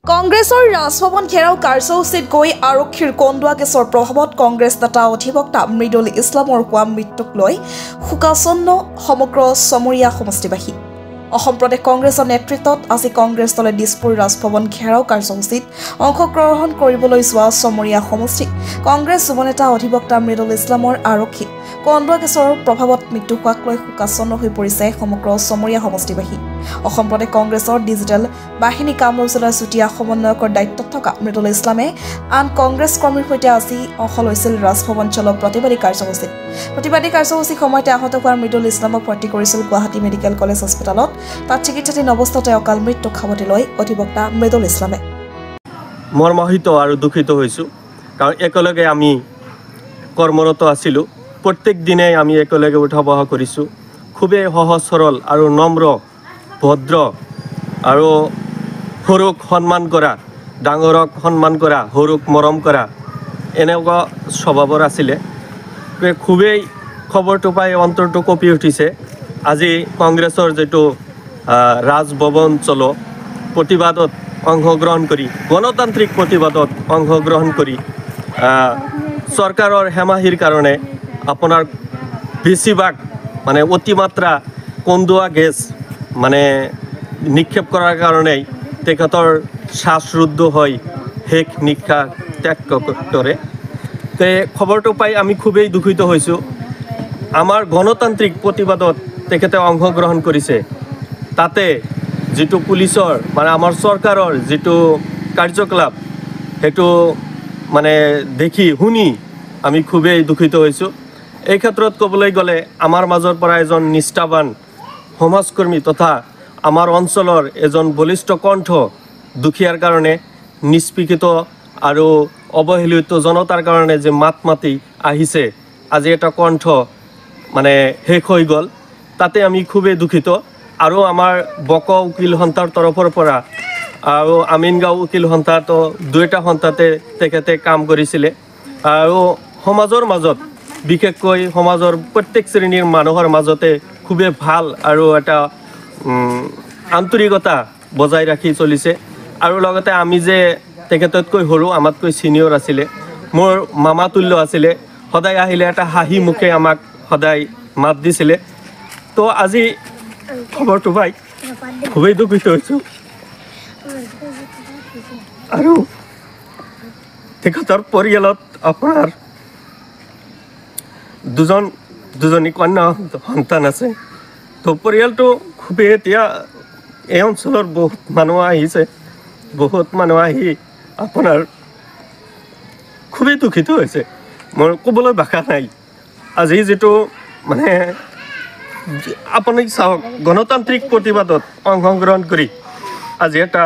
কংগ্ৰেছৰ ৰাজভৱন ঘেৰাও কাৰ্যসূচীত গৈ আৰক্ষীৰ কন্দুৱা কেছৰ প্ৰভাৱত কংগ্ৰেছ নেতা অধিবক্তা মৃদুল ইছলামৰ হোৱা মৃত্যুক লৈ শোকাচন্ন সমগ্ৰ চমৰীয়া সমষ্টিবাসী। অসম প্ৰদেশ কংগ্ৰেছৰ নেতৃত্বত আজি কংগ্ৰেছ দলে দিছপুৰ ৰাজভৱন ঘেৰাও কাৰ্যসূচীত অংশগ্ৰহণ কৰিবলৈ যোৱা চমৰীয়া সমষ্টিক কংগ্ৰেছ যুৱ নেতা অধিবক্তা মৃদুল ইছলামৰ আৰক্ষী কন্দুৱা কেছৰ প্ৰভাৱত মৃত্যু হোৱাক লৈ শোকাচন্ন হৈ পৰিছে সমগ্ৰ চমৰীয়া সমষ্টিবাসী। অসম প্ৰদেশ কংগ্ৰেছৰ ডিজিটেল বাহিনী কামৰূপ জিলাৰ চুতীয়া সমন্বয়কৰ দায়িত্বত থকা মৃদুল ইছলামে আন কংগ্ৰেছ কৰ্মীৰ সৈতে আজি অংশ লৈছিল ৰাজভৱন চলক প্ৰতিবাদী কাৰ্যসূচীত। প্ৰতিবাদী কাৰ্যসূচীৰ সময়তে আহত হোৱা মৃদুল ইছলামক ভৰ্তি কৰিছিল গুৱাহাটী মেডিকেল কলেজ হস্পিটেলত। তাত চিকিৎসাধীন অৱস্থাতে অকাল মৃত্যুক সাৱটি লৈ অধিবক্তা মৃদুল ইছলামে মৰ্মাহিত আৰু দুখিত হৈছোঁ, কাৰণ একেলগে আমি কৰ্মৰত আছিলোঁ। প্ৰত্যেক দিনে আমি একেলগে উঠা বহা কৰিছোঁ। খুবেই সহজ সৰল আৰু নম্ৰ ভদ্ৰ আৰু সৰুক সন্মান কৰা, ডাঙৰক সন্মান কৰা, সৰুক মৰম কৰা এনেকুৱা স্বভাৱৰ আছিলে। খুবেই খবৰটো পাই অন্তৰটো কঁপি উঠিছে। আজি কংগ্ৰেছৰ যিটো ৰাজভৱন চলো প্ৰতিবাদত অংশগ্ৰহণ কৰি, গণতান্ত্ৰিক প্ৰতিবাদত অংশগ্ৰহণ কৰি চৰকাৰৰ হেমাহিৰ কাৰণে আপোনাৰ বেছিভাগ মানে অতিমাত্ৰা কন্দুৱা গেছ মানে নিক্ষেপ কৰাৰ কাৰণেই তেখেতৰ শ্বাসৰুদ্ধ হৈ শেষ নিশা ত্যাগ কৰে। তে খবৰটো পাই আমি খুবেই দুখিত হৈছোঁ। আমাৰ গণতান্ত্ৰিক প্ৰতিবাদত তেখেতে অংশগ্ৰহণ কৰিছে, তাতে যিটো পুলিচৰ মানে আমাৰ চৰকাৰৰ যিটো কাৰ্যকলাপ সেইটো মানে দেখি শুনি আমি খুবেই দুখিত হৈছোঁ। এই ক্ষেত্ৰত ক'বলৈ গ'লে আমাৰ মাজৰ পৰা এজন নিষ্ঠাবান সমাজকৰ্মী তথা আমাৰ অঞ্চলৰ এজন বলিষ্ঠ কণ্ঠ দুখীয়াৰ কাৰণে, নিষ্পেষিত আৰু অৱহেলিত জনতাৰ কাৰণে যে মাত মাতি আহিছে, আজি এটা কণ্ঠ মানে শেষ হৈ গ'ল, তাতে আমি খুবেই দুখিত। আৰু আমাৰ বক উকিল সন্থাৰ তৰফৰ পৰা আৰু আমিনগাঁও উকিল সন্থাটো দুয়োটা সন্থাতে তেখেতে কাম কৰিছিলে আৰু সমাজৰ মাজত বিশেষকৈ সমাজৰ প্ৰত্যেক শ্ৰেণীৰ মানুহৰ মাজতে খুবেই ভাল আৰু এটা আন্তৰিকতা বজাই ৰাখি চলিছে। আৰু লগতে আমি যে তেখেততকৈ সৰু, আমাতকৈ ছিনিয়ৰ আছিলে, মোৰ মামা তুল্য আছিলে, সদায় আহিলে এটা হাঁহি মুখে আমাক সদায় মাত দিছিলে। তো আজি খবৰটো পাই খুবেই দুখিত হৈছোঁ আৰু তেখেতৰ পৰিয়ালত আপোনাৰ দুজনী কন্যা সন্তান আছে। তো পৰিয়ালটো খুবেই এতিয়া এই অঞ্চলৰ বহুত মানুহ আহিছে, বহুত মানুহ আহি আপোনাৰ খুবেই দুখিত হৈছে। মোৰ ক'বলৈ ভাষা নাই। আজি যিটো মানে আপুনি চাওক, গণতান্ত্ৰিক প্ৰতিবাদত অংশগ্ৰহণ কৰি আজি এটা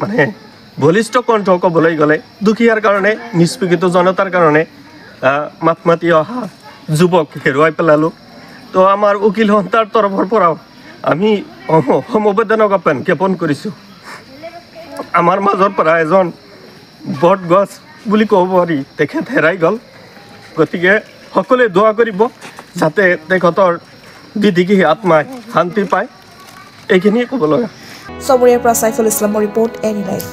মানে বলিষ্ঠ কণ্ঠ ক'বলৈ গ'লে দুখীয়াৰ কাৰণে, নিষ্পেষিত জনতাৰ কাৰণে মাত মাতি অহা যুৱক হেৰুৱাই পেলালোঁ। তো আমাৰ উকিল সন্থাৰ তৰফৰ পৰাও আমি সমবেদনা জ্ঞাপন কৰিছোঁ। আমাৰ মাজৰ পৰা এজন বট গছ বুলি ক'ব পাৰি তেখেত হেৰাই গ'ল। গতিকে সকলোৱে দোৱা কৰিব যাতে তেখেতৰ বিদিগী আত্মাই শান্তি পায়, এইখিনিয়ে ক'ব লগা। চমৰীয়াৰ পৰা সাইফুল ইছলামৰ ৰিপৰ্ট, এনি লাইভ।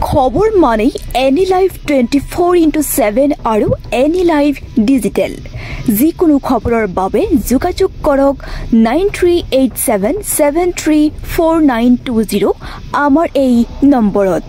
খবৰ মানে এনি লাইভ 24/7 আৰু এনি লাইভ ডিজিটেল। যিকোনো খবৰৰ বাবে যোগাযোগ কৰক 9387734920 আমাৰ এই নম্বৰত।